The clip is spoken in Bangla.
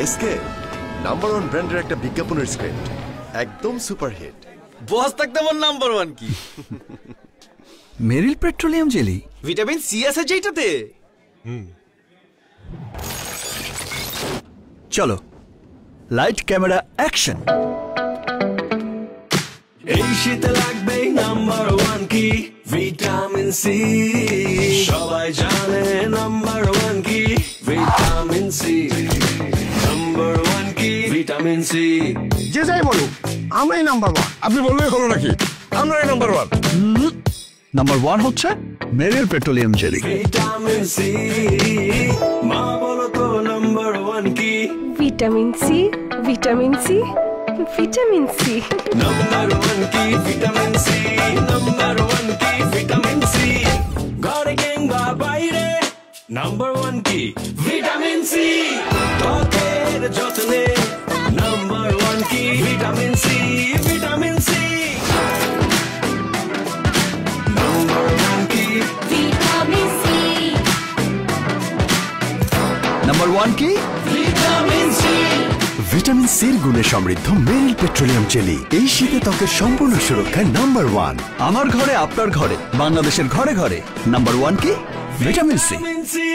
এসকে নাম্বার 1 ব্র্যান্ডের একটা বিজ্ঞাপনের স্ক্রিপ্ট একদম সুপারহিট। বস থাকতে আমার নাম্বার 1 কি? মেরিল পেট্রোলিয়াম জেলি, ভিটামিন সি আছে যেটাতে। চলো লাইট ক্যামেরা অ্যাকশন। এই শীতে লাগবে নাম্বার 1 কি? Vitamin C. সবাই জানে নাম্বার 1 কি? Vitamin C. নাম্বার 1 কি? Vitamin C. যে যাই বলুক আমরাই নাম্বার 1। আপনি বললেই হলো নাকি? আমরাই নাম্বার 1। নাম্বার 1 হচ্ছে Meril petroleum jelly. Vitamin C. মা বলো তো নাম্বার 1 কি? Vitamin C, vitamin C, vitamin C. Number 1 কি? Vitamin C. নাম্বার 1 কি? Vitamin C. ঘরে কিংবা বাইরে নাম্বার 1 কি? Vitamin C. ত্বকের যত্নে নাম্বার 1 কি? Vitamin C. Vitamin C. Number 1 কি? Vitamin C. নাম্বার 1 কি? Vitamin C. ভিটামিন সির গুণে সমৃদ্ধ মেরিল পেট্রোলিয়াম জেলি এই শীতে ত্বকের সম্পূর্ণ সুরক্ষায় নাম্বার 1। আমার ঘরে আপনার ঘরে বাংলাদেশের ঘরে ঘরে নাম্বার 1 কি? Vitamin C. Vitamin C.